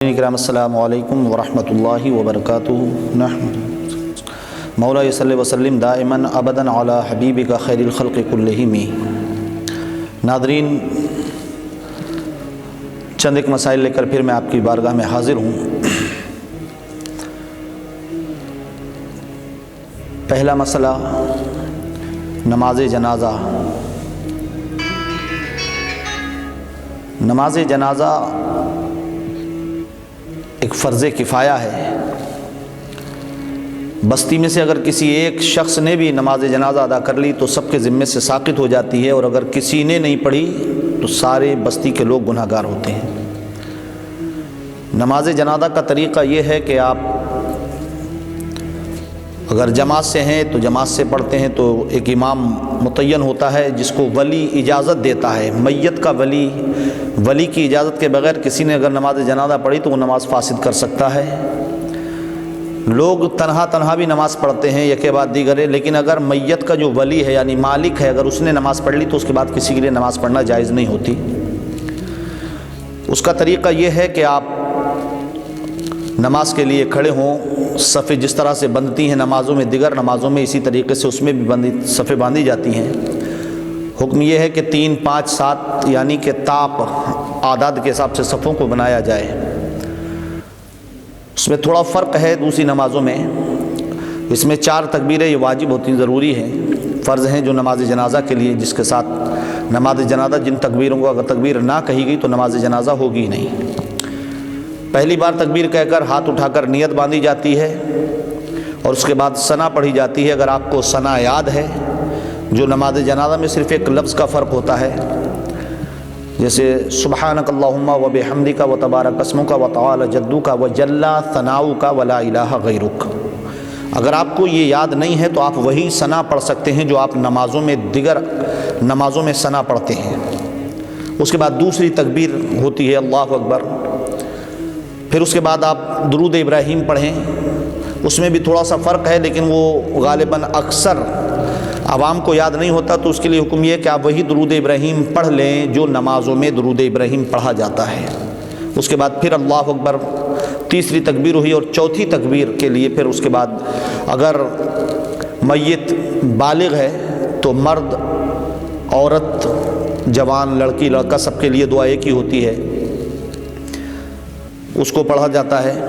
کرام السلام علیکم ورحمۃ اللہ وبرکاتہ۔ مولا صلی وسلم دائماً ابداً علی حبیبک خیر الخلق کلہم۔ ناظرین، چند ایک مسائل لے کر پھر میں آپ کی بارگاہ میں حاضر ہوں۔ پہلا مسئلہ نماز جنازہ۔ نماز جنازہ ایک فرض کفایہ ہے۔ بستی میں سے اگر کسی ایک شخص نے بھی نماز جنازہ ادا کر لی تو سب کے ذمے سے ساقط ہو جاتی ہے، اور اگر کسی نے نہیں پڑھی تو سارے بستی کے لوگ گناہ گار ہوتے ہیں۔ نماز جنازہ کا طریقہ یہ ہے کہ آپ اگر جماعت سے ہیں تو جماعت سے پڑھتے ہیں تو ایک امام متعین ہوتا ہے جس کو ولی اجازت دیتا ہے۔ میت کا ولی کی اجازت کے بغیر کسی نے اگر نماز جنازہ پڑھی تو وہ نماز فاسد کر سکتا ہے۔ لوگ تنہا بھی نماز پڑھتے ہیں یکے بعد دیگرے، لیکن اگر میت کا جو ولی ہے یعنی مالک ہے، اگر اس نے نماز پڑھ لی تو اس کے بعد کسی کے لیے نماز پڑھنا جائز نہیں ہوتی۔ اس کا طریقہ یہ ہے کہ آپ نماز کے لیے کھڑے ہوں، صفیں جس طرح سے بندتی ہیں نمازوں میں، دیگر نمازوں میں اسی طریقے سے اس میں بھی صفیں باندھی جاتی ہیں۔ حکم یہ ہے کہ 3، 5، 7 یعنی کہ تاپ اعداد کے حساب سے صفوں کو بنایا جائے۔ اس میں تھوڑا فرق ہے دوسری نمازوں میں۔ اس میں 4 تکبیریں یہ واجب ہوتی ہیں، ضروری ہیں، فرض ہیں جو نماز جنازہ کے لیے، جس کے ساتھ نماز جنازہ جن تکبیروں کو اگر تکبیر نہ کہی گئی تو نماز جنازہ ہوگی نہیں۔ پہلی بار تکبیر کہہ کر ہاتھ اٹھا کر نیت باندھی جاتی ہے، اور اس کے بعد ثنا پڑھی جاتی ہے۔ اگر آپ کو ثنا یاد ہے، جو نماز جنازہ میں صرف ایک لفظ کا فرق ہوتا ہے، جیسے سبحانک اللہم و بحمدک و تبارک اسمک و تعالی جدک و جل ثناؤک و لا الہ غیرک۔ اگر آپ کو یہ یاد نہیں ہے تو آپ وہی ثنا پڑھ سکتے ہیں جو آپ دیگر نمازوں میں ثنا پڑھتے ہیں۔ اس کے بعد دوسری تکبیر ہوتی ہے اللہ اکبر۔ پھر اس کے بعد آپ درود ابراہیم پڑھیں۔ اس میں بھی تھوڑا سا فرق ہے، لیکن وہ غالباً اکثر عوام کو یاد نہیں ہوتا، تو اس کے لیے حکم یہ ہے کہ آپ وہی درود ابراہیم پڑھ لیں جو نمازوں میں درود ابراہیم پڑھا جاتا ہے۔ اس کے بعد پھر اللہ اکبر، تیسری تکبیر ہوئی، اور چوتھی تکبیر کے لیے پھر اس کے بعد اگر میت بالغ ہے تو مرد، عورت، جوان، لڑکی، لڑکا سب کے لیے دعا ایک ہی ہوتی ہے، اس کو پڑھا جاتا ہے۔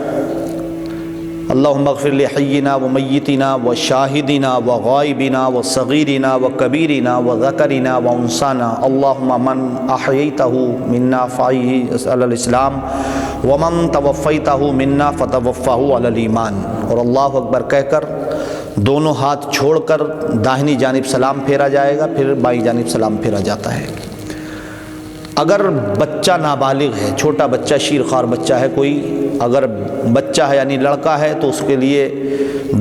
اللہم اغفر لحینا و میتنا و شاہدنا و غائبنا و صغیرنا و کبیرنا و ذکرنا و انسانا، اللہم من احییتہ منا فاحیہ علی الاسلام ومن توفیتہ منا فتوفہ علی الایمان۔ اور اللہ اکبر کہہ کر دونوں ہاتھ چھوڑ کر داہنی جانب سلام پھیرا جائے گا، پھر بائیں جانب سلام پھیرا جاتا ہے۔ اگر بچہ نابالغ ہے، چھوٹا بچہ، شیرخوار بچہ ہے کوئی، اگر بچہ ہے یعنی لڑکا ہے تو اس کے لیے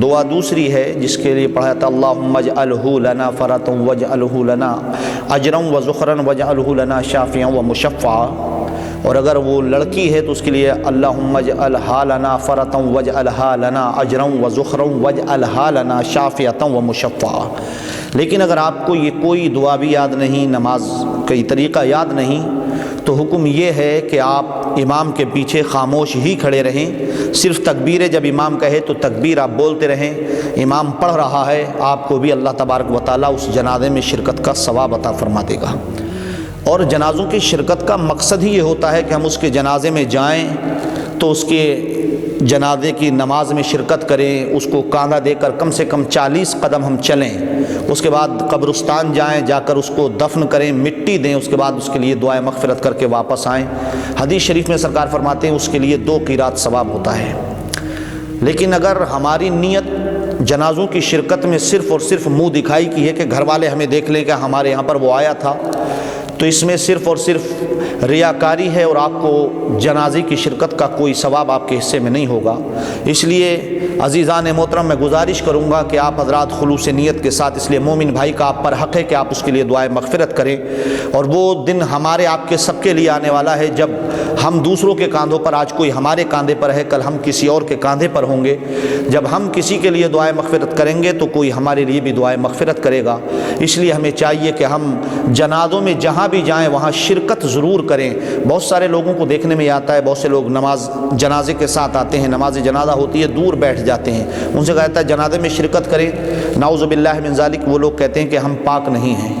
دعا دوسری ہے جس کے لیے پڑھا جاتا ہے اللہم اجعلہ لنا فرۃ واجعلہ لنا اجرا وذخرا واجعلہ لنا شافعا ومشفعا۔ اور اگر وہ لڑکی ہے تو اس کے لیے اللہم اجعلھا لنا فرۃ واجعلھا لنا اجرا وذخرا واجعلھا لنا شافعا ومشفعا۔ لیکن اگر آپ کو یہ کوئی دعا بھی یاد نہیں، نماز کا طریقہ یاد نہیں، تو حکم یہ ہے کہ آپ امام کے پیچھے خاموش ہی کھڑے رہیں۔ صرف تکبیر، جب امام کہے تو تکبیر آپ بولتے رہیں۔ امام پڑھ رہا ہے، آپ کو بھی اللہ تبارک و تعالیٰ اس جنازے میں شرکت کا ثواب عطا فرما دے گا۔ اور جنازوں کی شرکت کا مقصد ہی یہ ہوتا ہے کہ ہم اس کے جنازے میں جائیں تو اس کے جنازے کی نماز میں شرکت کریں، اس کو کاندھا دے کر کم سے کم 40 قدم ہم چلیں، اس کے بعد قبرستان جائیں، جا کر اس کو دفن کریں، مٹی دیں، اس کے بعد اس کے لیے دعائے مغفرت کر کے واپس آئیں۔ حدیث شریف میں سرکار فرماتے ہیں اس کے لیے 2 قیرات ثواب ہوتا ہے۔ لیکن اگر ہماری نیت جنازوں کی شرکت میں صرف اور صرف منہ دکھائی کی ہے کہ گھر والے ہمیں دیکھ لیں کہ ہمارے یہاں پر وہ آیا تھا، تو اس میں صرف اور صرف ریاکاری ہے، اور آپ کو جنازے کی شرکت کا کوئی ثواب آپ کے حصے میں نہیں ہوگا۔ اس لیے عزیزان محترم، میں گزارش کروں گا کہ آپ حضرات خلوص نیت کے ساتھ، اس لیے مومن بھائی کا آپ پر حق ہے کہ آپ اس کے لیے دعائے مغفرت کریں۔ اور وہ دن ہمارے آپ کے سب کے لیے آنے والا ہے جب ہم دوسروں کے کاندھوں پر، آج کوئی ہمارے کاندھے پر ہے، کل ہم کسی اور کے کاندھے پر ہوں گے۔ جب ہم کسی کے لیے دعائے مغفرت کریں گے تو کوئی ہمارے لیے بھی دعائے مغفرت کرے گا۔ اس لیے ہمیں چاہیے کہ ہم جنازوں میں جہاں بھی جائیں وہاں شرکت ضرور کریں۔ بہت سارے لوگوں کو دیکھنے میں آتا ہے، بہت سے لوگ نماز جنازے کے ساتھ آتے ہیں، نماز جنازہ ہوتی ہے دور بیٹھ جاتے ہیں، ان سے کہتا ہے جنازے میں شرکت کریں، نعوذ باللہ من ذالک، وہ لوگ کہتے ہیں کہ ہم پاک نہیں ہیں۔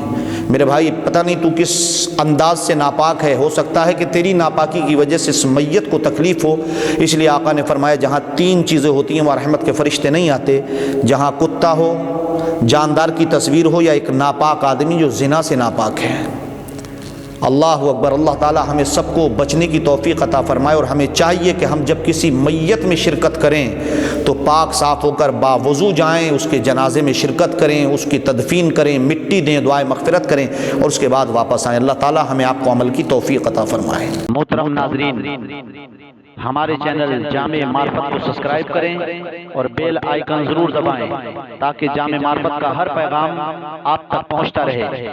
میرے بھائی پتہ نہیں تو کس انداز سے ناپاک ہے، ہو سکتا ہے کہ تیری ناپاکی کی وجہ سے اس میت کو تکلیف ہو، اس لیے آقا نے فرمایا جہاں تین چیزیں ہوتی ہیں وہاں رحمت کے فرشتے نہیں آتے، جہاں کتا ہو، جاندار کی تصویر ہو، یا ایک ناپاک آدمی جو زنا سے ناپاک ہے۔ اللہ اکبر۔ اللہ تعالی ہمیں سب کو بچنے کی توفیق عطا فرمائے، اور ہمیں چاہیے کہ ہم جب کسی میت میں شرکت کریں تو پاک صاف ہو کر باوضو جائیں، اس کے جنازے میں شرکت کریں، اس کی تدفین کریں، مٹی دیں، دعائے مغفرت کریں، اور اس کے بعد واپس آئیں۔ اللہ تعالی ہمیں آپ کو عمل کی توفیق عطا فرمائے۔ محترم ناظرین، ہمارے چینل جامع معرفت کو سبسکرائب کریں اور بیل آئیکن ضرور دبائیں تاکہ جامع معرفت کا ہر پیغام آپ تک پہنچتا رہے۔